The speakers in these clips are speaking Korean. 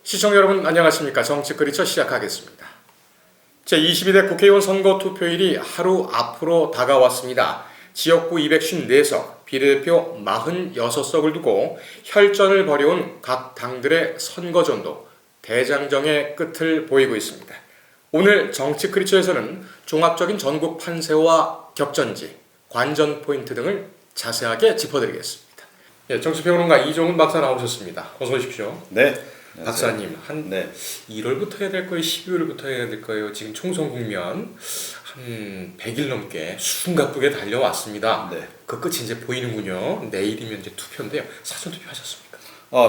시청자 여러분 안녕하십니까. 정치크리처 시작하겠습니다. 제22대 국회의원 선거 투표일이 하루 앞으로 다가왔습니다. 지역구 254석, 비례대표 46석을 두고 혈전을 벌여온 각 당들의 선거전도 대장정의 끝을 보이고 있습니다. 오늘 정치크리처에서는 종합적인 전국 판세와 격전지, 관전 포인트 등을 자세하게 짚어드리겠습니다. 정치평론가 이종훈 박사 나오셨습니다. 어서 오십시오. 네. 박사님, 한 1월부터 해야 될 거예요? 12월부터 해야 될 거예요? 지금 총선 국면 한 100일 넘게 숨가쁘게 달려왔습니다. 네. 그 끝이 이제 보이는군요. 내일이면 이제 투표인데요. 사전 투표하셨습니까?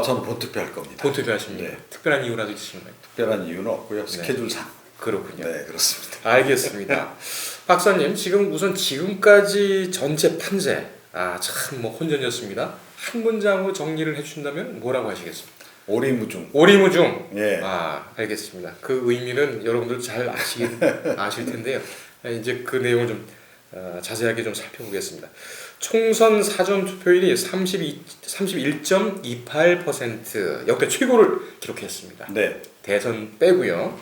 저는 본투표할 겁니다. 본투표 하십니까? 네. 특별한 이유라도 있으신가요? 특별한 이유는 없고요. 스케줄상. 그렇군요. 네, 그렇습니다. 알겠습니다. 박사님, 지금까지 전체 판세, 참 혼전이었습니다. 한 문장으로 정리를 해주신다면 뭐라고 하시겠습니까? 오리무중. 오리무중. 예. 알겠습니다. 그 의미는 여러분들 잘 아실 텐데요. 이제 그 내용을 좀 자세하게 좀 살펴보겠습니다. 총선 사전 투표율이 31.28% 역대 최고를 기록했습니다. 네. 대선 빼고요.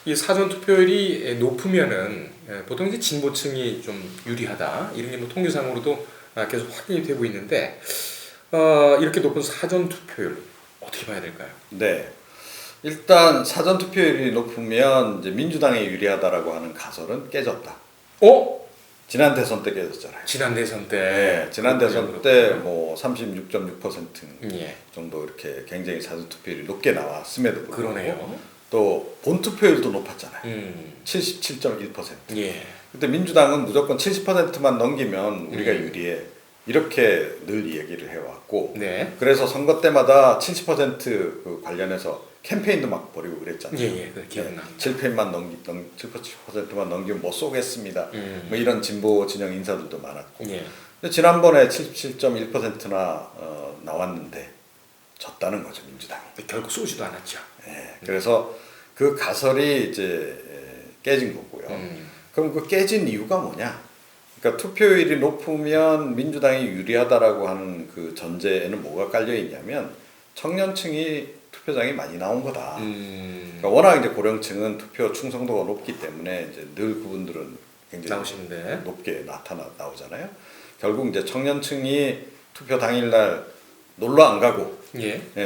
이 사전 투표율이 높으면은 보통 이제 진보층이 좀 유리하다 이런 게 뭐 통계상으로도 계속 확인이 되고 있는데 이렇게 높은 사전 투표율 어떻게 봐야 될까요? 네. 일단 사전 투표율이 높으면 이제 민주당에 유리하다라고 하는 가설은 깨졌다. 지난 대선 때 깨졌잖아요. 지난 대선 때. 네, 지난 대선 때 뭐 36.6% 정도 이렇게 굉장히 사전 투표율이 높게 나왔음에도 불구하고 그러네요. 또 본투표율도 높았잖아요. 77.1%. 예. 그때 민주당은 무조건 70%만 넘기면 우리가 유리해. 이렇게 늘 얘기를 해왔고, 네. 그래서 선거 때마다 70% 관련해서 캠페인도 막 벌이고 그랬잖아요. 예, 그 기억납니다. 7%만 70%만 넘기면 뭐 쏘겠습니다. 뭐 이런 진보 진영 인사들도 많았고. 예. 근데 지난번에 77.1%나 나왔는데 졌다는 거죠, 민주당이. 결국 쏘지도 않았죠. 예, 그래서 그 가설이 이제 깨진 거고요. 그럼 그 깨진 이유가 뭐냐? 그러니까 투표율이 높으면 민주당이 유리하다라고 하는 그 전제에는 뭐가 깔려 있냐면 청년층이 투표장에 많이 나온 거다. 그러니까 워낙 이제 고령층은 투표 충성도가 높기 때문에 이제 늘 그분들은 굉장히 나오시는데 높게 나오잖아요. 결국 이제 청년층이 투표 당일날 놀러 안 가고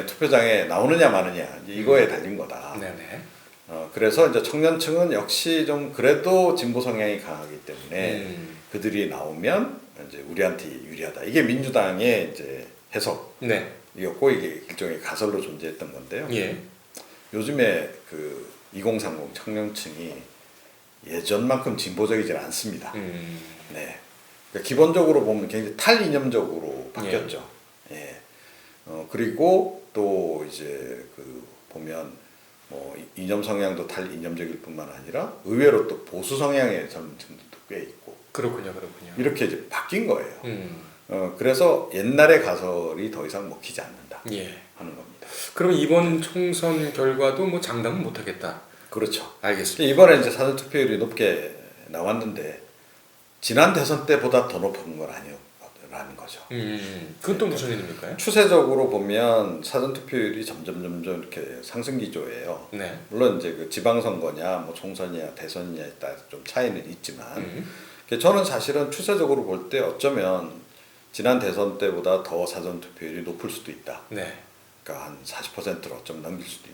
투표장에 나오느냐 마느냐 이제 이거에 달린 거다. 네네. 그래서 이제 청년층은 역시 좀 그래도 진보 성향이 강하기 때문에 그들이 나오면 이제 우리한테 유리하다. 이게 민주당의 이제 해석이었고 이게 일종의 가설로 존재했던 건데요. 예. 요즘에 그 2030 청년층이 예전만큼 진보적이지 않습니다. 네. 그러니까 기본적으로 보면 굉장히 탈이념적으로 바뀌었죠. 예. 그리고 또 이제 그 보면 뭐 이념 성향도 탈이념적일 뿐만 아니라 의외로 또 보수 성향의 젊은 층들도 꽤 있고. 그렇군요. 이렇게 이제 바뀐 거예요. 그래서 옛날의 가설이 더 이상 먹히지 않는다 하는 겁니다. 그럼 이번 총선 결과도 뭐 장담은 못하겠다. 그렇죠. 알겠습니다. 이번에 이제 사전 투표율이 높게 나왔는데 지난 대선 때보다 더 높은 건 아니라는 거죠. 그건 또 무슨 의미입니까? 추세적으로 보면 사전 투표율이 점점 이렇게 상승 기조예요. 네. 물론 이제 그 지방선거냐, 뭐 총선이냐, 대선이냐에 따라 좀 차이는 있지만, 저는 사실은 추세적으로 볼 때 어쩌면 지난 대선 때보다 더 사전 투표율이 높을 수도 있다. 네. 그러니까 한 40%를 어쩌면 넘길 수도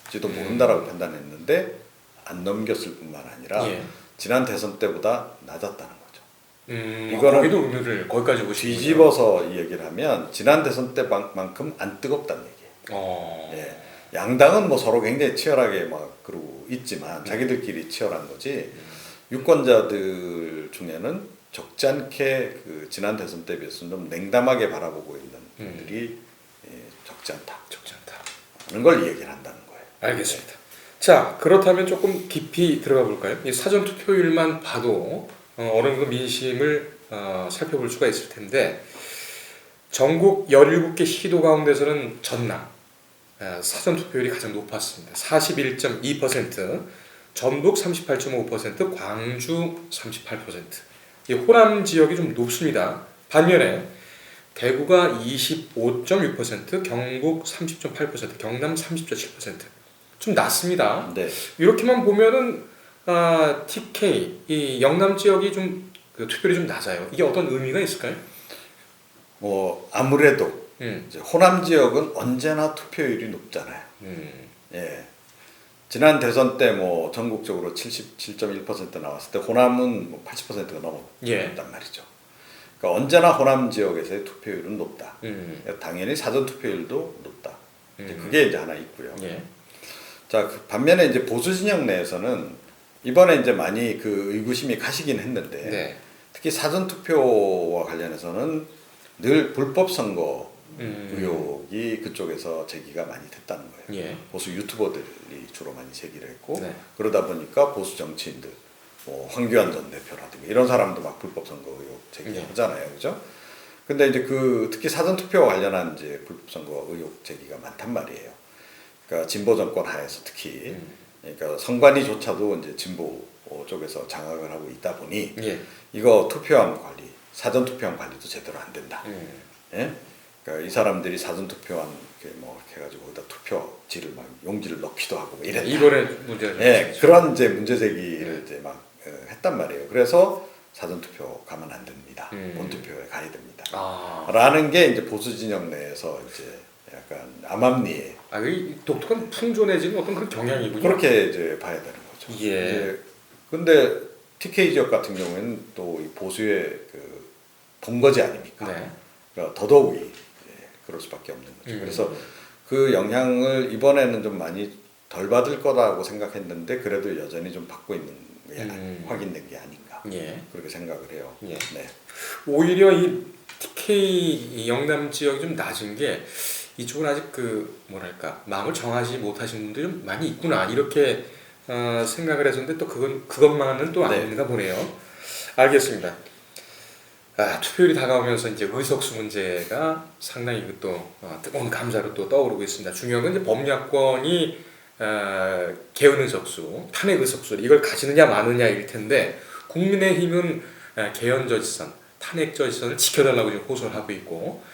있지도 모른다라고 판단했는데 안 넘겼을 뿐만 아니라 지난 대선 때보다 낮았다는 거죠. 이거는 거기도 의미를 거기까지 보시고 뒤집어서 이 얘기를 하면 지난 대선 때만큼 안 뜨겁다는 얘기예요. 예. 양당은 뭐 서로 굉장히 치열하게 막 그러고 있지만 자기들끼리 치열한 거지. 유권자들 중에는 적지 않게 그 지난 대선 때 비해서는 좀 냉담하게 바라보고 있는 분들이 적지 않다. 하는 걸 얘기를 한다는 거예요. 알겠습니다. 자, 그렇다면 조금 깊이 들어가 볼까요? 이 사전 투표율만 봐도 어느 정도 민심을 살펴볼 수가 있을 텐데 전국 17개 시도 가운데서는 전남 사전 투표율이 가장 높았습니다. 41.2%, 전북 38.5%, 광주 38%. 이 호남 지역이 좀 높습니다. 반면에 대구가 25.6%, 경북 30.8%, 경남 30.7%. 좀 낮습니다. 네. 이렇게만 보면은 TK 이 영남 지역이 좀 그 투표율이 좀 낮아요. 이게 어떤 의미가 있을까요? 뭐 아무래도 이제 호남 지역은 언제나 투표율이 높잖아요. 예. 지난 대선 때 뭐 전국적으로 77.1% 나왔을 때 호남은 뭐 80%가 넘었단 말이죠. 그러니까 언제나 호남 지역에서의 투표율은 높다. 당연히 사전 투표율도 높다. 이제 그게 이제 하나 있고요. 예. 자, 그 반면에 이제 보수 진영 내에서는 이번에 이제 많이 그 의구심이 가시긴 했는데 네. 특히 사전 투표와 관련해서는 늘 불법 선거 의혹이 그쪽에서 제기가 많이 됐다는 거예요. 예. 보수 유튜버들이 주로 많이 제기를 했고 네. 그러다 보니까 보수 정치인들, 뭐 황교안 전 대표라든가 이런 사람도 막 불법 선거 의혹 제기하잖아요, 그죠? 근데 이제 그 특히 사전 투표와 관련한 이제 불법 선거 의혹 제기가 많단 말이에요. 그러니까 진보 정권 하에서 특히 그러니까 선관위조차도 이제 진보 쪽에서 장악을 하고 있다 보니 예. 이거 투표함 관리, 사전 투표함 관리도 제대로 안 된다. 예? 그러니까 이 사람들이 사전 투표함 이렇게 뭐 이렇게 해가지고 거기다 투표지를 막 용지를 넣기도 하고 이랬다. 이번에 문제가 예, 그런 이제 문제 제기를 이제 막 했단 말이에요. 그래서 사전 투표 가면 안 됩니다. 본 투표에 가야 됩니다. 라는 게 이제 보수 진영 내에서 이제 약간 암암리에 이 독특한 풍조 내지는 어떤 그런 경향이군요. 그렇게 이제 봐야 되는 거죠. 예. 이제 근데 TK 지역 같은 경우에는 또 이 보수의 그 본거지 아닙니까? 네. 그러니까 더더욱이 그럴 수밖에 없는 거죠. 그래서 그 영향을 이번에는 좀 많이 덜 받을 거라고 생각했는데 그래도 여전히 좀 받고 있는 게 확인된 게 아닌가 예. 그렇게 생각을 해요. 예. 네. 오히려 이 TK 영남 지역이 좀 낮은 게 이쪽은 아직 그 뭐랄까 마음을 정하지 못하신 분들이 좀 많이 있구나 이렇게 생각을 했었는데 또 그것만은 또 네. 아닌가 보네요. 알겠습니다. 투표율이 다가오면서 이제 의석수 문제가 상당히 또 뜨거운 감자로 또 떠오르고 있습니다. 중요한 건 이제 법야권이 개헌 의석수, 탄핵 의석수 이걸 가지느냐 마느냐일 텐데 국민의힘은 개헌 저지선, 탄핵 저지선을 지켜달라고 지금 호소를 하고 있고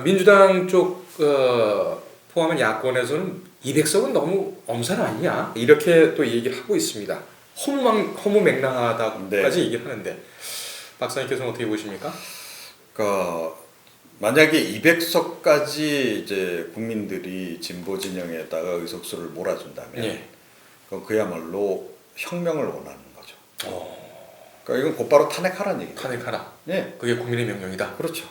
민주당 쪽 포함한 야권에서는 200석은 너무 엄살 아니냐 이렇게 또 얘기를 하고 있습니다. 허무맹랑하다고까지 얘기를 하는데 박사님께서는 어떻게 보십니까? 그러니까 만약에 200석까지 이제 국민들이 진보 진영에다가 의석수를 몰아준다면 그건 그야말로 혁명을 원하는 거죠. 그러니까 이건 곧바로 탄핵하라는 얘기죠. 탄핵하라. 예. 그게 국민의 명령이다. 그렇죠.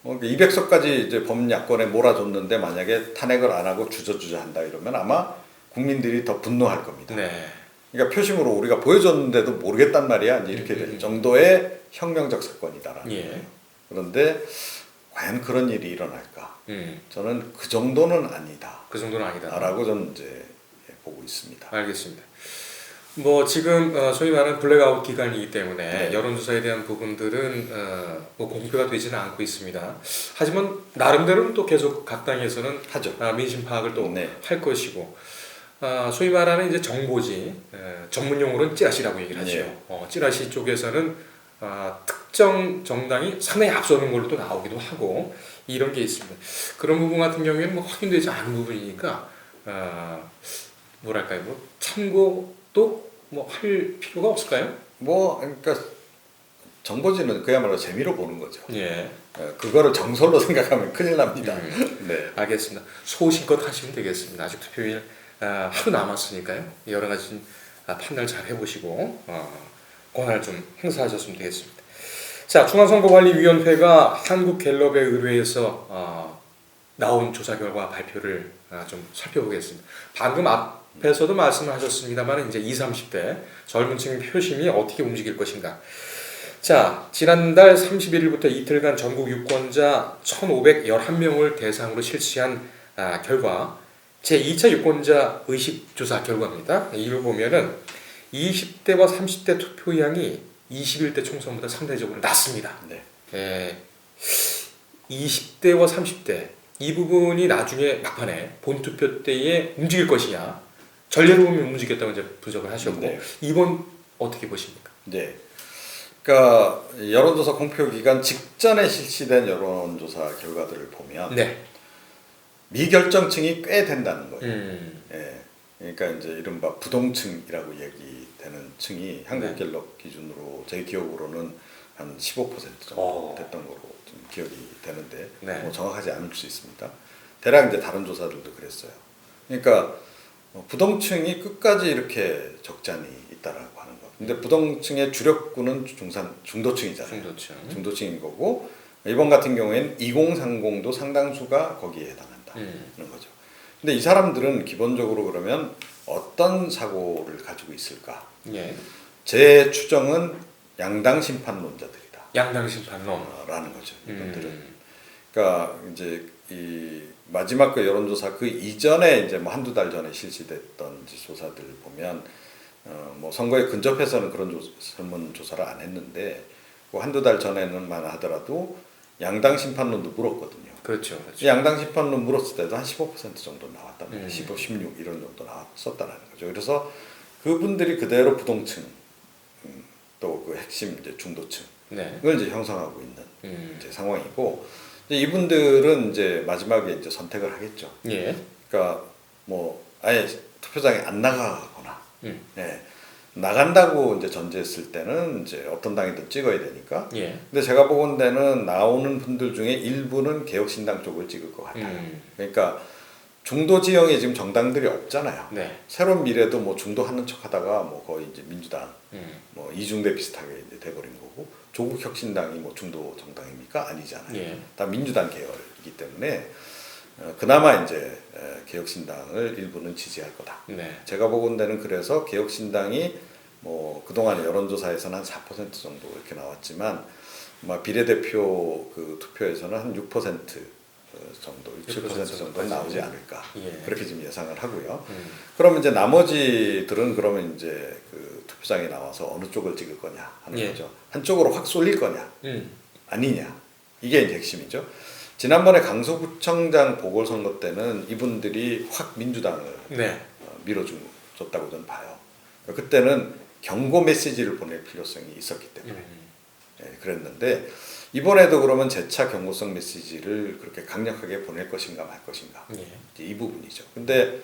200석까지 이제 범야권에 몰아줬는데 만약에 탄핵을 안 하고 주저주저 한다 이러면 아마 국민들이 더 분노할 겁니다. 네. 그러니까 표심으로 우리가 보여줬는데도 모르겠단 말이야. 이제 이렇게 될 정도의 혁명적 사건이다라는 거예요. 그런데 과연 그런 일이 일어날까? 저는 그 정도는 아니다. 그 정도는 아니다. 라고 저는 이제 보고 있습니다. 알겠습니다. 뭐 지금 소위 말하는 블랙아웃 기간이기 때문에 네. 여론조사에 대한 부분들은 뭐 공표가 되지는 않고 있습니다. 하지만 나름대로는 또 계속 각 당에서는 하죠. 민심 파악을 또 네. 할 것이고 소위 말하는 이제 정보지 전문 용어로는 찌라시라고 얘기를 하죠. 네. 찌라시 쪽에서는 특정 정당이 상당히 앞서는 걸로 또 나오기도 하고 이런 게 있습니다. 그런 부분 같은 경우에는 뭐 확인되지 않은 부분이니까 뭐랄까요, 뭐 참고도 뭐 할 필요가 없을까요? 뭐 그러니까 정보지는 그야말로 재미로 보는 거죠. 예. 그거를 정설로 생각하면 큰일 납니다. 네. 알겠습니다. 소신껏 하시면 되겠습니다. 아직 투표일 하루 남았으니까요. 여러 가지 판단을 잘 해보시고 권한을 좀 행사하셨으면 되겠습니다. 자, 중앙선거관리위원회가 한국갤럽에 의뢰해서 나온 조사 결과 발표를 좀 살펴보겠습니다. 방금 앞에서도 말씀하셨습니다만 이제 20, 30대 젊은 층 표심이 어떻게 움직일 것인가. 자, 지난달 31일부터 이틀간 전국 유권자 1,511명을 대상으로 실시한 결과 제2차 유권자 의식조사 결과입니다. 이를 보면은 20대와 30대 투표량이 21대 총선보다 상대적으로 낮습니다. 네. 20대와 30대 이 부분이 나중에 막판에 본투표 때에 움직일 것이냐 전례로 보면 움직였다고 이제 분석을 하셨고 네. 이번 어떻게 보십니까? 네. 그러니까 여론조사 공표 기간 직전에 실시된 여론조사 결과들을 보면 네. 미결정층이 꽤 된다는 거예요. 음. 예. 그러니까 이제 이른바 부동층이라고 얘기되는 층이 한국갤럽 기준으로 제 기억으로는 한 15% 정도 됐던 거로 좀 기억이 되는데 네. 뭐 정확하지 않을 수 있습니다. 대략 이제 다른 조사들도 그랬어요. 그러니까 부동층이 끝까지 이렇게 적잖이 있다라고 하는 거. 근데 부동층의 주력군은 중도층이잖아요. 중도층인 거고 이번 같은 경우에는 2030도 상당수가 거기에 해당한다는 거죠. 근데 이 사람들은 기본적으로 그러면 어떤 사고를 가지고 있을까? 예. 제 추정은 양당 심판론자들이다. 양당 심판론. 라는 거죠. 이분들은. 그러니까 이제 이 마지막 그 여론조사 그 이전에 이제 뭐 한두 달 전에 실시됐던 조사들 보면 뭐 선거에 근접해서는 그런 설문조사를 안 했는데 그 한두 달 전에는만 하더라도 양당 심판론도 물었거든요. 그렇죠. 양당 심판론 물었을 때도 한 15% 정도 나왔답니다. 15, 16 이런 정도 나왔었다는 거죠. 그래서 그분들이 그대로 부동층 또 그 핵심 이제 중도층을 네. 이제 형성하고 있는 이제 상황이고 이제 이분들은 이제 마지막에 이제 선택을 하겠죠. 예. 그러니까 뭐 아예 투표장에 안 나가거나 예. 나간다고 이제 전제했을 때는 이제 어떤 당이든 찍어야 되니까. 예. 근데 제가 보건대는 나오는 분들 중에 일부는 개혁신당 쪽을 찍을 것 같아요. 그러니까 중도 지형에 지금 정당들이 없잖아요. 네. 새로운 미래도 뭐 중도하는 척하다가 뭐 거의 이제 민주당, 뭐 이중대 비슷하게 이제 돼버린 거고 조국 혁신당이 뭐 중도 정당입니까? 아니잖아요. 예. 다 민주당 계열이기 때문에 그나마 이제 개혁신당을 일부는 지지할 거다. 네. 제가 보건대는 그래서 개혁신당이 뭐 그동안 여론조사에서는 한 4% 정도 이렇게 나왔지만 뭐 비례대표 그 투표에서는 한 6% 정도, 7% 정도는 나오지 않을까. 예. 그렇게 지금 예상을 하고요. 그러면 이제 나머지들은 그러면 이제 그 투표장에 나와서 어느 쪽을 찍을 거냐 하는 예. 거죠. 한쪽으로 확 쏠릴 거냐 아니냐. 이게 이제 핵심이죠. 지난번에 강서구청장 보궐선거 때는 이분들이 확 민주당을 네. 밀어줬다고 저는 봐요. 그때는 경고 메시지를 보낼 필요성이 있었기 때문에 그랬는데 이번에도 그러면 재차 경고성 메시지를 그렇게 강력하게 보낼 것인가 말 것인가 이제 이 부분이죠. 근데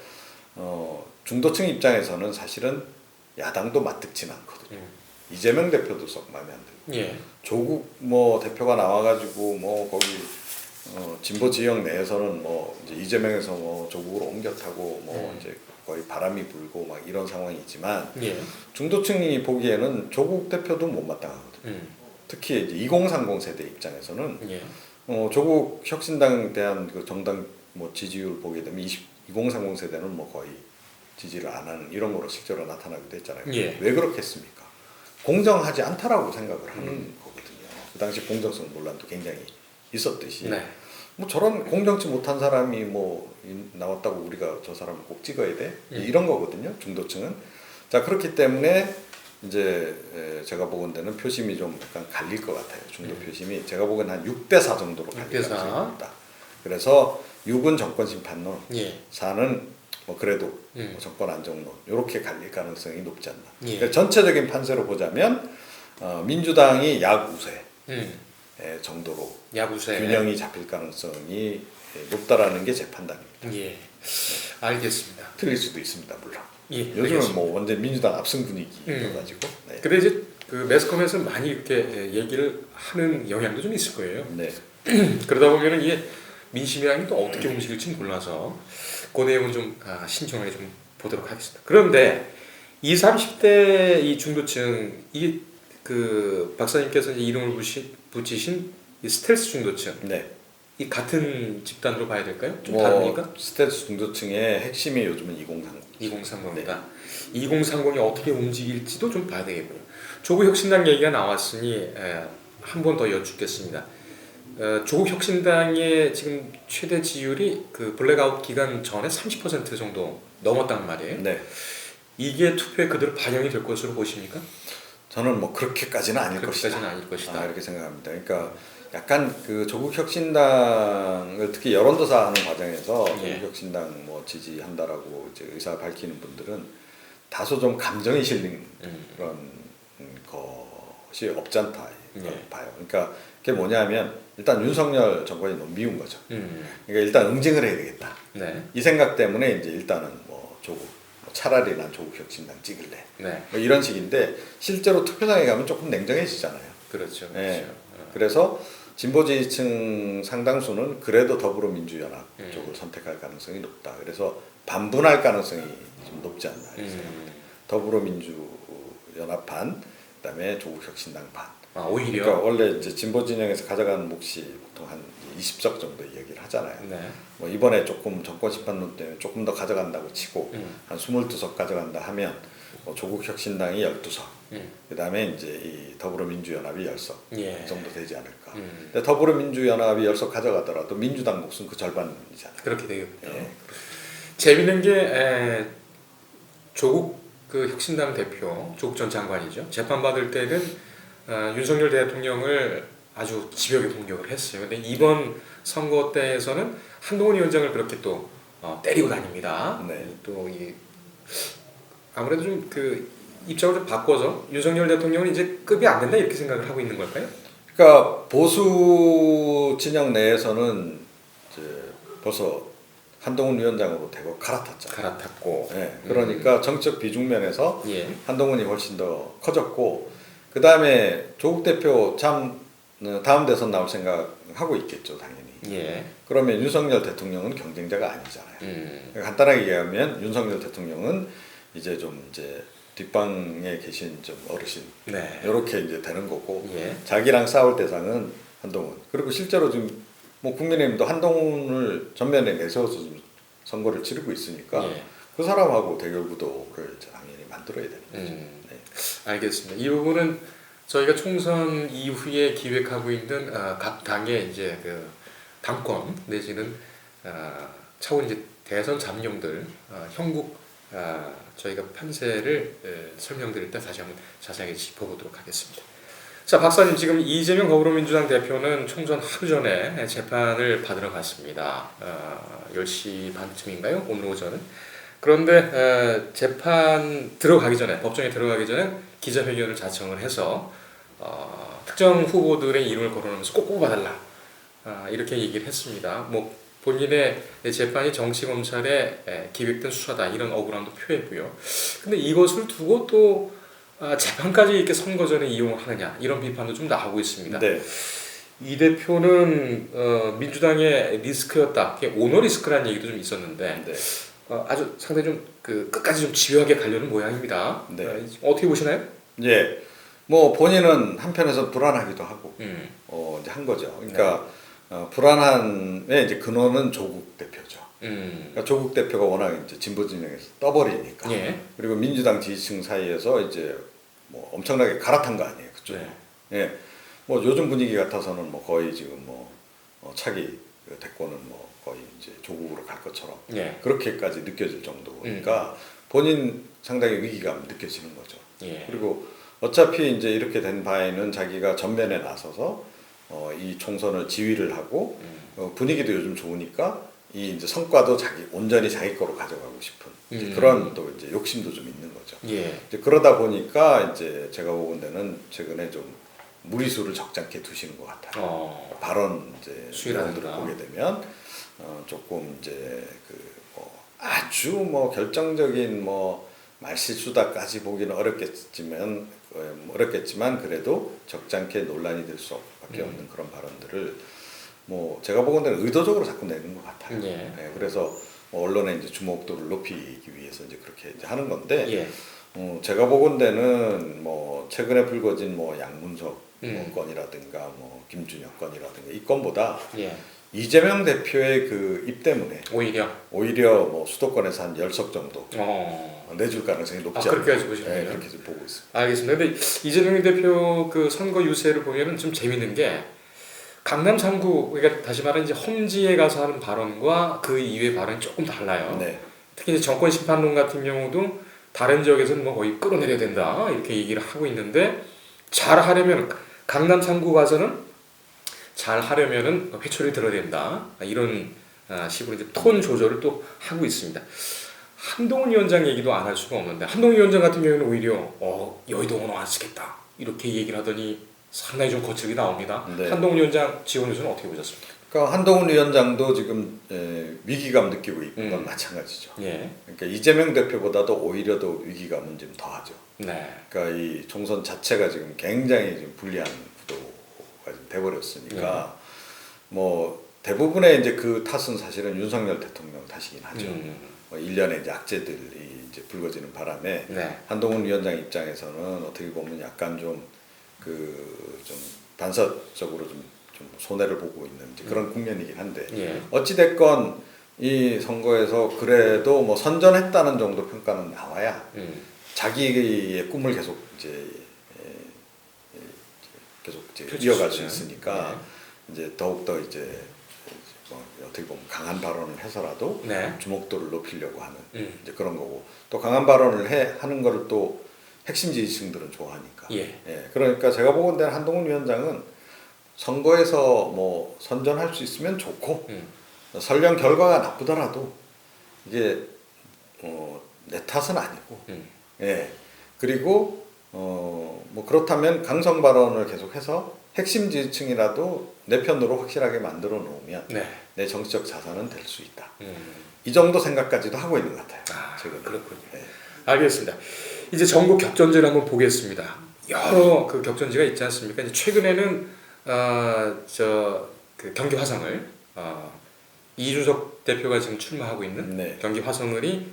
중도층 입장에서는 사실은 야당도 맞듣지는 않거든요. 이재명 대표도 썩 마음에 안 들고 예. 조국 뭐 대표가 나와가지고 뭐 거기 진보 지역 내에서는 뭐 이제 이재명에서 뭐 조국으로 옮겨 타고 뭐 이제 거의 바람이 불고 막 이런 상황이지만 예. 중도층이 보기에는 조국 대표도 못마땅하거든요. 특히 이제 2030 세대 입장에서는 예. 조국 혁신당에 대한 그 정당 뭐 지지율 보게 되면 2030 세대는 뭐 거의 지지를 안 하는 이런 거로 실제로 나타나기도 했잖아요. 예. 왜 그렇겠습니까? 공정하지 않다라고 생각을 하는 거거든요. 그 당시 공정성 논란도 굉장히 있었듯이 네. 뭐 저런 공정치 못한 사람이 뭐 나왔다고 우리가 저 사람을 꼭 찍어야 돼? 이런 거거든요. 중도층은. 자 그렇기 때문에 이제 제가 보건대는 표심이 좀 약간 갈릴 것 같아요. 중도 표심이 제가 보기엔 한 6대4 정도로 갈릴 가능성이 있다. 그래서 6은 정권 심판론, 예. 4는 뭐 그래도 뭐 정권 안정론 이렇게 갈릴 가능성이 높지 않나. 예. 그러니까 전체적인 판세로 보자면 민주당이 약우세 정도로 야구세 균형이 잡힐 가능성이 높다라는 게 제 판단입니다. 예. 알겠습니다. 틀릴 수도 있습니다, 물론. 예. 요즘은 알겠습니다. 뭐 완전 민주당 압승 분위기여가지고. 네. 근데 이제 그 매스컴에서 많이 이렇게 얘기를 하는 영향도 좀 있을 거예요. 네. 그러다 보면은 이게 민심이랑이 또 어떻게 움직일지 몰라서 그 내용은 좀 신중하게 좀 보도록 하겠습니다. 그런데 20, 30대 이 중도층 이 그 박사님께서 이제 이름을 붙이신 이 스텔스 중도층 네. 이 같은 집단으로 봐야 될까요? 좀 뭐 다릅니까? 스텔스 중도층의 핵심이 요즘은 2030. 2030이다. 2030이 어떻게 움직일지도 좀 봐야 되겠고요. 조국 혁신당 얘기가 나왔으니 한 번 더 여쭙겠습니다. 조국 혁신당의 지금 최대 지지율이 그 블랙아웃 기간 전에 30% 정도 넘었단 말이에요. 네. 이게 투표에 그대로 반영이 될 것으로 보십니까? 저는 뭐 그렇게까지는 아닐 그렇게까지는 아닐 것이다. 것이다. 이렇게 생각합니다. 그러니까 약간 그 조국 혁신당을 특히 여론조사하는 과정에서 예. 조국 혁신당 뭐 지지한다라고 이제 의사 밝히는 분들은 다소 좀 감정이 실린 그런 것이 없지 않다 예. 봐요. 그러니까 그게 뭐냐면 일단 윤석열 정권이 너무 미운 거죠. 음. 그러니까 일단 응징을 해야 되겠다. 네. 이 생각 때문에 이제 일단은 뭐 조국, 차라리 난 조국 혁신당 찍을래. 네. 뭐 이런 식인데 실제로 투표장에 가면 조금 냉정해지잖아요. 그렇죠. 그렇죠. 예. 그래서 진보 지지층 상당수는 그래도 더불어민주연합 쪽을 선택할 가능성이 높다. 그래서 반분할 가능성이 좀 높지 않나 해서 더불어민주연합 반, 그다음에 조국혁신당 반. 아, 오히려. 그러니까 원래 이제 진보 진영에서 가져가는 몫이 보통 한 20석 정도 얘기를 하잖아요. 네. 뭐 이번에 조금 정권 심판론 때문에 조금 더 가져간다고 치고 한 22석 가져간다 하면 뭐 조국혁신당이 12석, 그다음에 이제 이 더불어민주연합이 10석 예. 정도 되지 않을까. 근데 더불어민주연합이 10석 가져가더라도 민주당 몫은 그 절반이잖아요. 그렇게 되겠군요. 예. 재밌는 게 조국 그 혁신당 대표 조국 전 장관이죠. 재판 받을 때는 윤석열 대통령을 아주 집요하게 공격을 했어요. 근데 이번 선거 때에서는 한동훈 위원장을 그렇게 또 때리고 다닙니다. 네. 또 아무래도 좀 그 입장을 좀 바꿔서 윤석열 대통령은 이제 급이 안 된다 이렇게 생각을 하고 있는 걸까요? 그러니까 보수 진영 내에서는 이제 벌써 한동훈 위원장으로 대거 갈아탔잖아요. 갈아탔고. 예, 그러니까 정책 비중 면에서 예. 한동훈이 훨씬 더 커졌고, 그 다음에 조국 대표 다음 대선 나올 생각하고 있겠죠, 당연히. 예. 그러면 윤석열 대통령은 경쟁자가 아니잖아요. 그러니까 간단하게 얘기하면 윤석열 대통령은 이제 뒷방에 계신 좀 어르신, 네. 이렇게 이제 되는 거고, 예. 자기랑 싸울 대상은 한동훈. 그리고 실제로 지금 뭐 국민의힘도 한동훈을 전면에 내세워서 좀 선거를 치르고 있으니까 예. 그 사람하고 대결 구도를 당연히 만들어야 되는 거죠. 네. 알겠습니다. 이 부분은 저희가 총선 이후에 기획하고 있는 각 당의 이제 그 당권 내지는 차후 이제 대선 잠룡들 형국 저희가 판세를 설명드릴 때 다시 한번 자세하게 짚어보도록 하겠습니다. 자, 박사님, 지금 이재명 더불어민주당 대표는 총선 하루 전에 재판을 받으러 갔습니다. 10시 반쯤인가요? 오늘 오전은. 그런데 재판 들어가기 전에, 법정에 들어가기 전에 기자회견을 자청을 해서 특정 후보들의 이름을 거론하면서 꼭 뽑아달라, 이렇게 얘기를 했습니다. 뭐 본인의 재판이 정치 검찰에 기획된 수사다, 이런 억울함도 표했고요. 근데 이것을 두고 또 재판까지 이렇게 선거 전에 이용을 하느냐, 이런 비판도 좀 나오고 있습니다. 네. 이 대표는 민주당의 리스크였다, 오너 리스크라는 얘기도 좀 있었는데 네. 아주 상당히 좀 끝까지 좀 집요하게 가려는 모양입니다. 네. 어떻게 보시나요? 예. 뭐 본인은 한편에서 불안하기도 하고 이제 한 거죠. 그러니까 불안함의 이제 근원은 조국 대표죠. 그러니까 조국 대표가 워낙 이제 진보 진영에서 떠버리니까. 예. 그리고 민주당 지지층 사이에서 이제 뭐 엄청나게 갈아탄 거 아니에요, 그쪽. 네. 예. 뭐 요즘 분위기 같아서는 뭐 거의 지금 뭐 차기 대권은 뭐 거의 이제 조국으로 갈 것처럼 예. 그렇게까지 느껴질 정도니까 본인 상당히 위기감 느껴지는 거죠. 예. 그리고 어차피 이제 이렇게 된 바에는 자기가 전면에 나서서 이 총선을 지휘를 하고 분위기도 요즘 좋으니까 이 이제 성과도 온전히 자기 거로 가져가고 싶은 이제 그런 또 이제 욕심도 좀 있는 거죠. 예. 이제 그러다 보니까 이제 제가 보건대는 최근에 좀 무리수를 적잖게 두시는 것 같아요. 발언 이제 내용들을 보게 되면 조금 이제 뭐 아주 뭐 결정적인 뭐 말실수다까지 보기는 어렵겠지만 그래도 적잖게 논란이 될 수밖에 없는 그런 발언들을 뭐 제가 보건대는 의도적으로 자꾸 내는 것 같아요. 예. 네, 그래서 뭐 언론의 이제 주목도를 높이기 위해서 이제 그렇게 이제 하는 건데. 예. 제가 보건대는 뭐 최근에 불거진 뭐 양문석 건이라든가 뭐 김준혁 건이라든가 이 건보다 예. 이재명 대표의 그 입 때문에 오히려 뭐 수도권에서 한 10석 정도 내줄 가능성이 높지 않나. 그렇게까지 보시는군요. 네, 그렇게 보고 있습니다. 알겠습니다. 근데 이재명 대표 그 선거 유세를 보면은 좀 재밌는 게 강남 3구, 그러니까 다시 말하면 이제 험지에 가서 하는 발언과 그 이외의 발언이 조금 달라요. 네. 특히 이제 정권 심판론 같은 경우도 다른 지역에서는 뭐 거의 끌어내려야 된다, 이렇게 얘기를 하고 있는데, 잘 하려면 강남 3구 가서는 잘 하려면은 회초리 들어야 된다, 이런 식으로 이제 톤 조절을 또 하고 있습니다. 한동훈 위원장 얘기도 안 할 수가 없는데, 한동훈 위원장 같은 경우는 오히려 여의도는 안 쓰겠다, 이렇게 얘기를 하더니 상당히 좀 거칠게 나옵니다. 네. 한동훈 위원장 지원 요소는 어떻게 보셨습니까? 그러니까 한동훈 위원장도 지금 위기감 느끼고 있는 건 마찬가지죠. 예. 그러니까 이재명 대표보다도 오히려 더 위기감은 좀 더하죠. 네. 그러니까 이 총선 자체가 지금 굉장히 지금 불리한 구도가 좀 돼버렸으니까 뭐 대부분의 이제 그 탓은 사실은 윤석열 대통령 탓이긴 하죠. 뭐 일련의 이제 악재들이 이제 불거지는 바람에 네. 한동훈 위원장 입장에서는 어떻게 보면 약간 좀 좀 반사적으로 좀 손해를 보고 있는 이제 그런 국면이긴 한데 예. 어찌 됐건 이 선거에서 그래도 뭐 선전했다는 정도 평가는 나와야 자기의 꿈을 계속 이제 이어갈 수 있으니까 이제 더욱 더 이제 뭐 어떻게 보면 강한 발언을 해서라도 네. 주목도를 높이려고 하는 이제 그런 거고 또 강한 발언을 하는 거를 또 핵심 지지층들은 좋아하니까. 예. 그러니까 제가 보건대는 한동훈 위원장은 선거에서 뭐 선전할 수 있으면 좋고 설령 결과가 나쁘더라도 이게 내 탓은 아니고. 예. 그리고 뭐 그렇다면 강성 발언을 계속해서 핵심 지지층이라도 내 편으로 확실하게 만들어 놓으면 네. 내 정치적 자산은 될 수 있다. 이 정도 생각까지도 하고 있는 것 같아요. 최근 그렇군요. 네. 알겠습니다. 이제 전국 격전지를 한번 보겠습니다. 여러 그 격전지가 있지 않습니까? 이제 최근에는 그 경기 화성을 이준석 대표가 지금 출마하고 있는 네. 경기 화성을이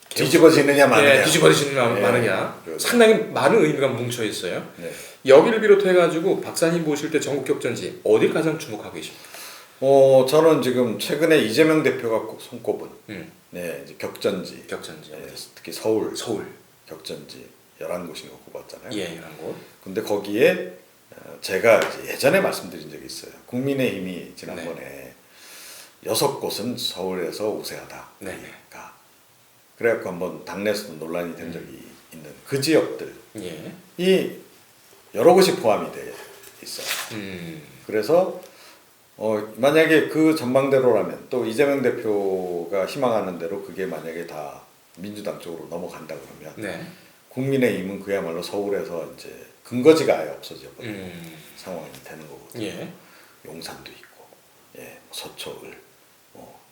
뒤집어지느냐 마느냐. 네, 뒤집어지느냐 네. 마느냐. 그렇죠. 상당히 많은 의미가 뭉쳐 있어요. 네. 여기를 비롯해 가지고 박사님 보실 때 전국 격전지 어딜 가장 주목하고 계십니까? 저는 지금 최근에 이재명 대표가 꼭 손꼽은 네, 이제 격전지. 격전지. 네, 특히 서울 서울. 격전지 11곳인가 꼽았잖아요. 예, 이런 곳. 근데 거기에 제가 이제 예전에 말씀드린 적이 있어요. 국민의힘이 지난번에 6곳은 서울에서 우세하다. 네. 그래갖고 한번 당내에서도 논란이 된 적이 있는 그 지역들이 예. 여러 곳이 포함이 돼 있어요. 그래서 만약에 그 전망대로라면 또 이재명 대표가 희망하는 대로 그게 만약에 다 민주당 쪽으로 넘어간다 그러면 네. 국민의힘은 그야말로 서울에서 이제 근거지가 아예 없어져 버리는 상황이 되는 거거든요. 예. 용산도 있고, 예, 서초을,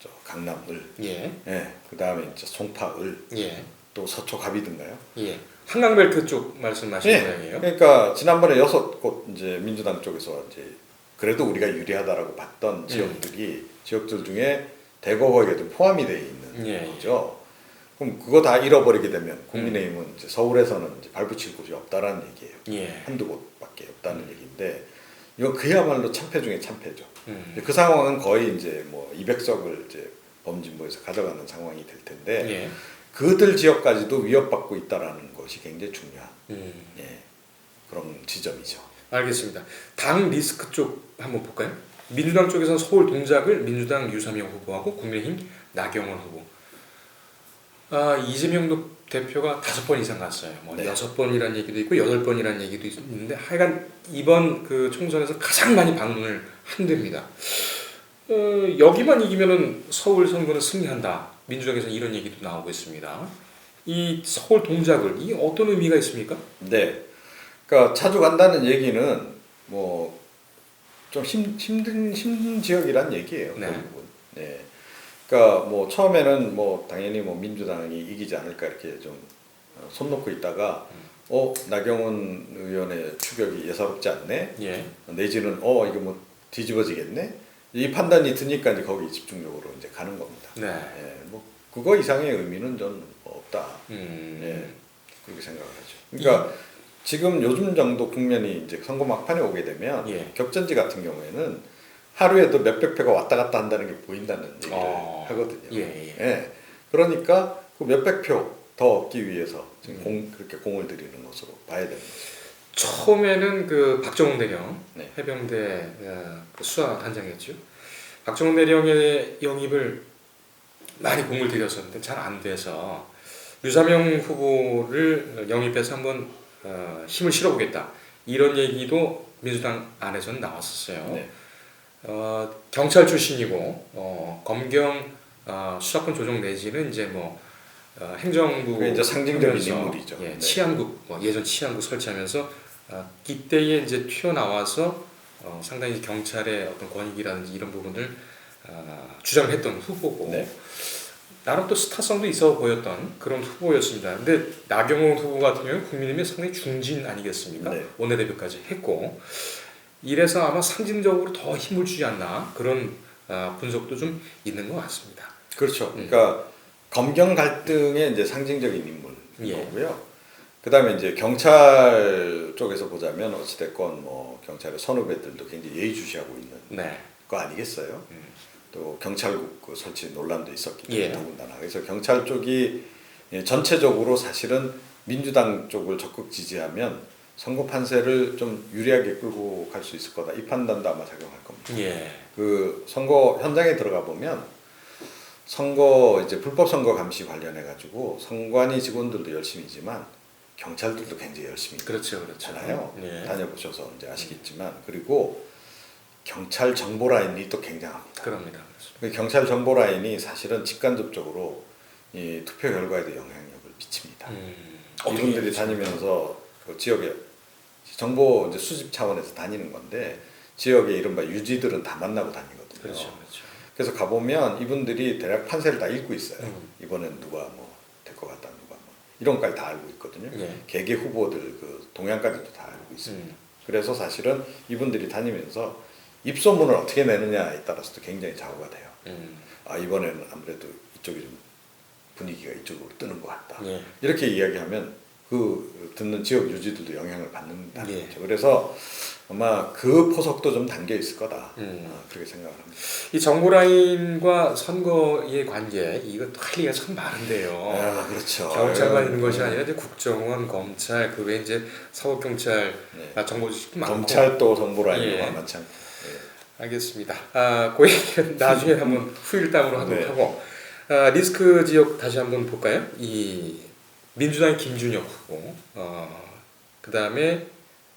저 강남을, 예. 예, 그 다음에 이제 송파을, 예. 또 서초 갑이든가요? 예. 한강벨트 쪽 말씀하시는 예. 모양이에요. 그러니까 지난번에 6곳 이제 민주당 쪽에서 이제 그래도 우리가 유리하다라고 봤던 지역들 중에 대거 거기에 좀 포함이 돼 있는 거죠. 그럼 그거 다 잃어버리게 되면 국민의힘은 이제 서울에서는 이제 발붙일 곳이 없다라는 얘기예요. 예. 한두 곳밖에 없다는 얘기인데 이거 그야말로 참패 중에 참패죠. 그 상황은 거의 이제 뭐 200석을 이제 범진보에서 가져가는 상황이 될 텐데 예. 그들 지역까지도 위협받고 있다라는 것이 굉장히 중요한 예, 그런 지점이죠. 알겠습니다. 당 리스크 쪽 한번 볼까요? 민주당 쪽에서는 서울 동작을 민주당 유사명 후보하고 국민의힘 나경원 후보. 이재명 대표가 5번 이상 갔어요. 뭐 네. 6번이라는 얘기도 있고 8번이라는 얘기도 있는데 하여간 이번 그 총선에서 가장 많이 방문을 한답니다. 여기만 이기면은 서울 선거는 승리한다. 민주당에서 이런 얘기도 나오고 있습니다. 이 서울 동작을 이 어떤 의미가 있습니까? 네, 그러니까 자주 간다는 얘기는 뭐 좀 힘든 지역이란 얘기예요. 네. 결국은. 네. 그러니까 뭐 처음에는 뭐 당연히 뭐 민주당이 이기지 않을까 이렇게 좀 손 놓고 있다가 나경원 의원의 추격이 예사롭지 않네. 예. 내지는 이거 뭐 뒤집어지겠네. 이 판단이 드니까 이제 거기 집중적으로 이제 가는 겁니다. 네. 예, 뭐 그거 이상의 의미는 전 없다. 예, 그렇게 생각을 하죠. 그러니까 지금 요즘 정도 국면이 이제 선거 막판에 오게 되면 격전지 같은 경우에는 하루에도 몇백 표가 왔다 갔다 한다는 게 보인다는 얘기를 하거든요. 예. 그러니까 그 몇백 표 더 얻기 위해서 지금 그렇게 공을 들이는 것으로 봐야 되는 거죠. 처음에는 그 박정훈 대령 네. 해병대 그 수사 단장이었죠. 박정훈 대령의 영입을 많이 공을 들였었는데 잘 안 돼서 유사명 후보를 영입해서 한번 힘을 실어보겠다 이런 얘기도 민주당 안에서는 나왔었어요. 네. 경찰 출신이고 검경 수사권 조정 내지는 이제 뭐 행정부 그게 이제 상징적인 하면서, 인물이죠. 예, 네. 치안국 예전 치안국 설치하면서 이때에 이제 튀어나와서 상당히 경찰의 어떤 권익이라든지 이런 부분을 주장했던 후보고 네. 나름 또 스타성도 있어 보였던 그런 후보였습니다. 근데 나경원 후보 같은 경우는 국민의힘의 상당히 중진 아니겠습니까? 네. 원내대표까지 했고 이래서 아마 상징적으로 더 힘을 주지 않나 그런 분석도 좀 있는 것 같습니다. 그렇죠. 그러니까 검경 갈등의 이제 상징적인 인물인 예. 거고요. 그다음에 이제 경찰 쪽에서 보자면 어찌됐건 뭐 경찰의 선후배들도 굉장히 예의주시하고 있는 네. 거 아니겠어요? 또 경찰국 그 설치 논란도 있었기 때문에 예. 더군다나 그래서 경찰 쪽이 전체적으로 사실은 민주당 쪽을 적극 지지하면 선거 판세를 좀 유리하게 끌고 갈 수 있을 거다 이 판단도 아마 작용할 겁니다. 예. 그 선거 현장에 들어가 보면 선거 이제 불법 선거 감시 관련해 가지고 선관위 직원들도 열심히지만 경찰들도 굉장히 열심히 그렇죠. 있잖아요. 예. 다녀보셔서 이제 아시겠지만 그리고 경찰 정보 라인이 또 굉장합니다. 그럽니다. 그 경찰 정보 라인이 사실은 직간접적으로 이 투표 결과에도 영향력을 미칩니다. 이분들이 다니면서 그 지역에 정보 이제 수집 차원에서 다니는 건데 지역의 이른바 유지들은 다 만나고 다니거든요. 그렇죠. 그래서 가보면 이분들이 대략 판세를 다 읽고 있어요. 이번엔 누가 뭐 될 것 같다, 누가 뭐 이런 것까지 다 알고 있거든요. 예. 개개 후보들 그 동향까지도 다 알고 있습니다. 그래서 사실은 이분들이 다니면서 입소문을 어떻게 내느냐에 따라서도 굉장히 좌우가 돼요. 아 이번에는 아무래도 이쪽이 좀 분위기가 이쪽으로 뜨는 것 같다. 예. 이렇게 이야기하면 그 듣는 지역 유지들도 영향을 받는다는 예. 거죠. 그래서 아마 그 포석도 좀 담겨 있을 거다. 그렇게 생각을 합니다. 이 정보 라인과 선거의 관계 이것도 할 얘기가 참 많은데요. 아 그렇죠. 경찰만 있는 것이 아니라 이제 국정원, 검찰, 그 외에 이제 사법경찰, 네. 정보주식도 많고. 검찰도 정보 라인이 예. 만만치 않고. 알겠습니다. 그 얘기는 나중에 한번 후일담으로 하도록 네. 하고 리스크 지역 다시 한번 볼까요? 이 민주당의 김준혁 후보, 그 다음에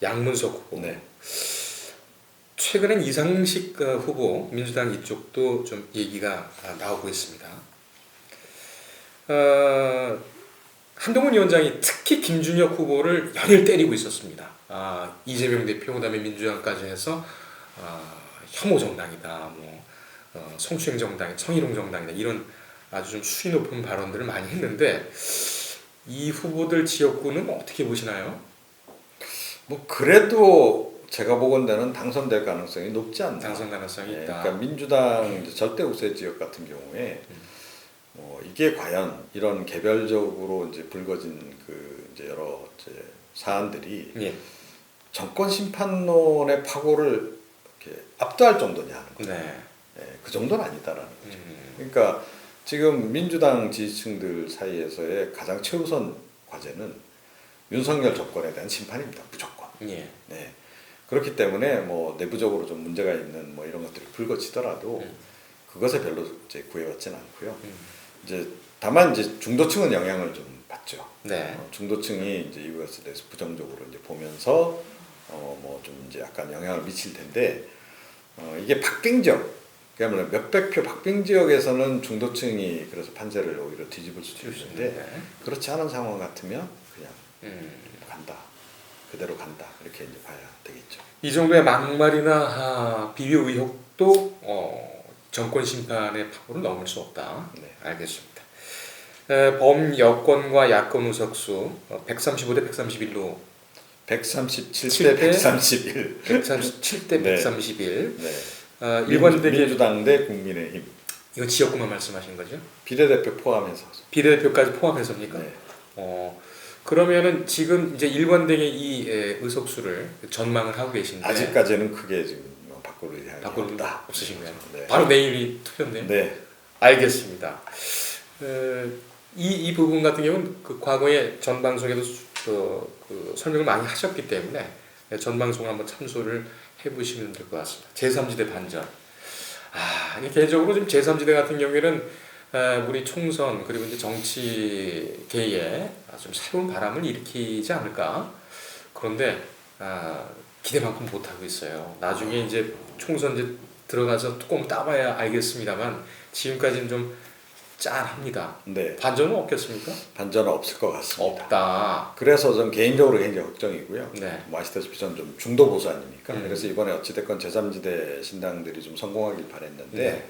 양문석 후보. 네. 최근엔 이상식 후보 민주당 이쪽도 좀 얘기가 나오고 있습니다. 한동훈 위원장이 특히 김준혁 후보를 연일 때리고 있었습니다. 이재명 대표 그다음에 민주당까지 해서 혐오 정당이다, 뭐 성추행 정당, 성희롱 정당이다 이런 아주 좀 수위 높은 발언들을 많이 했는데 이 후보들 지역구는 어떻게 보시나요? 뭐 그래도 제가 보건대는 당선될 가능성이 높지 않나. 당선 가능성이 예, 있다. 그러니까 민주당 이제 절대 우세 지역 같은 경우에 뭐 이게 과연 이런 개별적으로 이제 불거진 그 이제 여러 이제 사안들이 예. 정권 심판론의 파고를 이렇게 압도할 정도냐 하는 거죠. 네. 예, 그 정도는 아니다라는 거죠. 그러니까 지금 민주당 지지층들 사이에서의 가장 최우선 과제는 윤석열 정권에 대한 심판입니다. 무조건. 예. 네. 그렇기 때문에 뭐 내부적으로 좀 문제가 있는 뭐 이런 것들이 불거지더라도 그것에 별로 이제 구애받지는 않고요. 이제 다만 이제 중도층은 영향을 좀 받죠. 네. 중도층이 이제 이것에 대해서 부정적으로 이제 보면서 뭐 좀 이제 약간 영향을 미칠 텐데 이게 박빙 지역, 그야말로 몇백 표 박빙 지역에서는 중도층이 그래서 판세를 오히려 뒤집을 수도 있는데 네. 그렇지 않은 상황 같으면 그냥 간다. 그대로 간다. 이렇게 이제 봐야 되겠죠. 이 정도의 막말이나 비교 의혹도 정권 심판의 파고를 넘을 수 없다. 네. 알겠습니다. 범여권과 야권 의석수 135대 131로 137대 131. 137대 네. 131. 네. 일반 대개 민주당 대 국민의힘. 이거 지역구만 말씀하시는 거죠? 비례대표 포함해서. 비례대표까지 포함해서입니까? 네. 그러면은 지금 이제 일관되게 이 의석수를 전망을 하고 계신데 아직까지는 크게 지금 바꿀 의향이 바꿀 없다. 없으신 거예요? 네. 바로 내일이 투표인데요. 네. 알겠습니다. 이 부분 같은 경우는 그 과거에 전 방송에도 그 설명을 많이 하셨기 때문에 전 방송 한번 참조를 해보시면 될 것 같습니다. 제3지대 반전. 개인적으로 지금 제3지대 같은 경우에는 우리 총선 그리고 이제 정치계에 좀 새로운 바람을 일으키지 않을까. 그런데 기대만큼 못 하고 있어요. 나중에 이제 총선 이제 들어가서 뚜껑 따봐야 알겠습니다만 지금까지는 좀 짠합니다. 네, 반전은 없겠습니까? 반전은 없을 것 같습니다. 없다. 그래서 전 개인적으로 굉장히 걱정이고요. 네. 뭐 아시다시피 저는 좀 중도 보수 아닙니까? 음. 그래서 이번에 어찌됐건 제3지대 신당들이 좀 성공하길 바랬는데 네.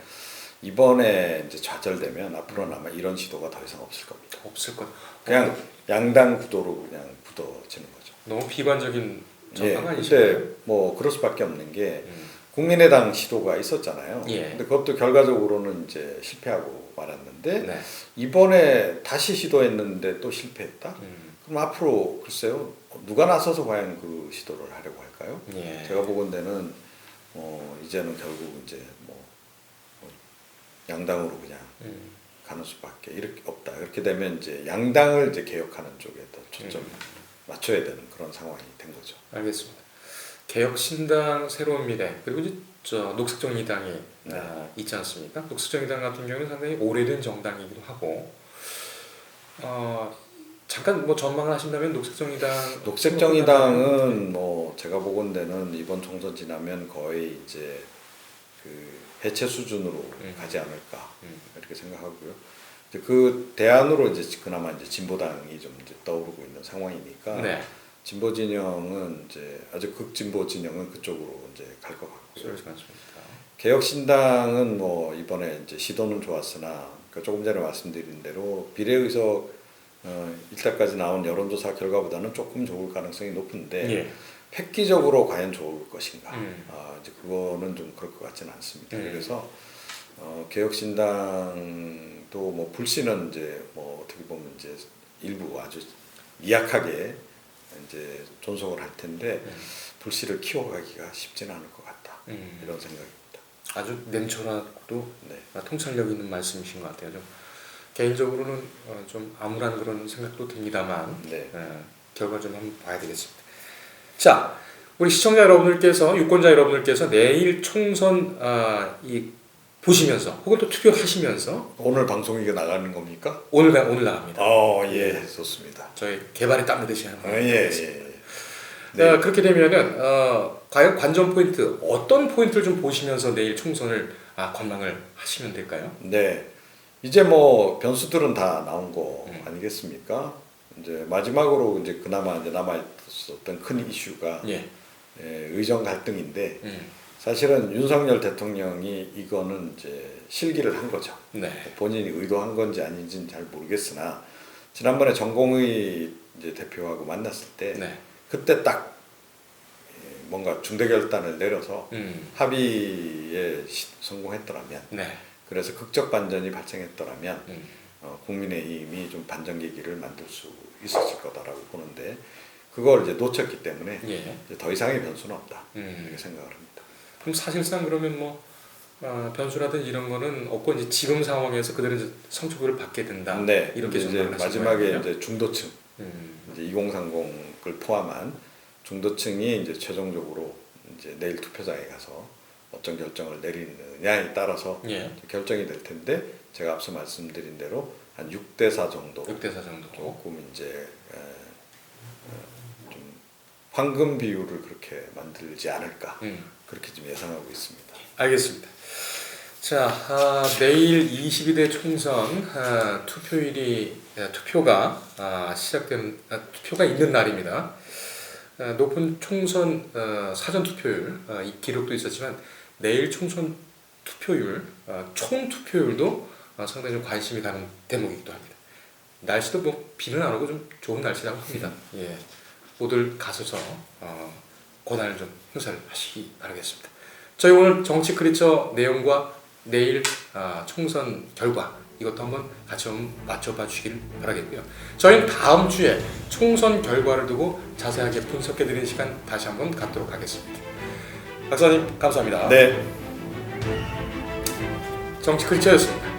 이번에 이제 좌절되면 앞으로는 아마 이런 시도가 더 이상 없을 겁니다. 없을 것. 그냥 양당 구도로 그냥 굳어지는 거죠. 너무 비관적인 전망 예, 아니신가요? 근데 뭐 그럴 수밖에 없는 게 음. 국민의당 시도가 있었잖아요. 예. 근데 그것도 결과적으로는 이제 실패하고 말았는데 네. 이번에 다시 시도했는데 또 실패했다. 음. 그럼 앞으로 글쎄요 누가 나서서 과연 그 시도를 하려고 할까요? 예. 제가 보건대는 이제는 결국 이제 뭐 양당으로 그냥 음. 가는 수밖에 이렇게 없다. 그렇게 되면 이제 양당을 이제 개혁하는 쪽에 더 초점 맞춰야 되는 그런 상황이 된 거죠. 알겠습니다. 개혁신당 새로운 미래 그리고 이제 녹색정의당이 네. 있지 않습니까? 녹색정의당 같은 경우는 상당히 오래된 정당이기도 하고 잠깐 뭐 전망을 하신다면 녹색정의당은 뭐 제가 보건대는 이번 총선 지나면 거의 이제 그 해체 수준으로 가지 않을까 이렇게 생각하고요. 이제 그 대안으로 이제 그나마 이제 진보당이 좀 이제 떠오르고 있는 상황이니까 네. 진보 진영은 이제 아주 극진보 진영은 그쪽으로 이제 갈 것 같고요. 그렇지 않습니까? 개혁신당은 뭐 이번에 이제 시도는 좋았으나 조금 전에 말씀드린 대로 비례의석 일단까지 나온 여론조사 결과보다는 조금 좋을 가능성이 높은데 예. 획기적으로 과연 좋을 것인가? 이제 그거는 좀 그럴 것 같지는 않습니다. 그래서 개혁신당도 뭐 불씨는 이제 뭐 어떻게 보면 이제 일부 아주 미약하게 이제 존속을 할 텐데 불씨를 키워가기가 쉽지는 않을 것 같다. 이런 생각입니다. 아주 냉철하고도 네. 통찰력 있는 말씀이신 것 같아요. 좀 개인적으로는 좀 암울한 그런 생각도 듭니다만 네. 결과 좀 한번 봐야 되겠습니다. 자, 우리 시청자 여러분들께서 유권자 여러분들께서 내일 총선 보시면서 혹은 또 투표하시면서 오늘 방송 이게 나가는 겁니까? 오늘 나갑니다. 예, 좋습니다. 저희 개발에 땀을 드시는 거예요. 예. 네. 그렇게 되면은 과연 관전 포인트 어떤 포인트를 좀 보시면서 내일 총선을 관망을 하시면 될까요? 네. 이제 뭐 변수들은 다 나온 거 아니겠습니까? 이제 마지막으로 이제 그나마 이제 남아 있었던 큰 이슈가 의정 갈등인데 사실은 윤석열 대통령이 이거는 이제 실기를 한 거죠. 네. 본인이 의도한 건지 아닌지는 잘 모르겠으나 지난번에 정공의 이제 대표하고 만났을 때 그때 딱 뭔가 중대 결단을 내려서 합의에 성공했더라면 그래서 극적 반전이 발생했더라면 국민의힘이 좀 반전 계기를 만들 수 있었을 거다라고 보는데 그걸 이제 놓쳤기 때문에 이제 더 이상의 변수는 없다 이렇게 생각을 합니다. 그럼 사실상 그러면 뭐 변수라든지 이런 거는 없고 이제 지금 상황에서 그대로 이제 성적을 받게 된다. 네. 이렇게 이제 마지막에 이제 중도층 이제 2030을 포함한 중도층이 이제 최종적으로 이제 내일 투표장에 가서 어떤 결정을 내리느냐에 따라서 결정이 될 텐데 제가 앞서 말씀드린 대로 한 6대4 정도. 6대4 정도. 조금 이제 좀 황금 비율을 그렇게 만들지 않을까 그렇게 좀 예상하고 있습니다. 알겠습니다. 자, 내일 22대 총선 투표가 투표가 있는 날입니다. 높은 총선 사전 투표율 기록도 있었지만 내일 총선 투표율 총 투표율도 상당히 좀 관심이 가는 대목이기도 합니다. 날씨도 뭐 비는 안 오고 좀 좋은 날씨라고 합니다. 예, 모두 가셔서 권한을 좀 행사를 하시기 바라겠습니다. 저희 오늘 정치 크리처 내용과 내일 총선 결과 이것도 한번 같이 한번 맞춰봐 주시길 바라겠고요. 저희는 다음 주에 총선 결과를 두고 자세하게 분석해드리는 시간 다시 한번 갖도록 하겠습니다. 박사님 감사합니다. 네. 정치 크리처였습니다.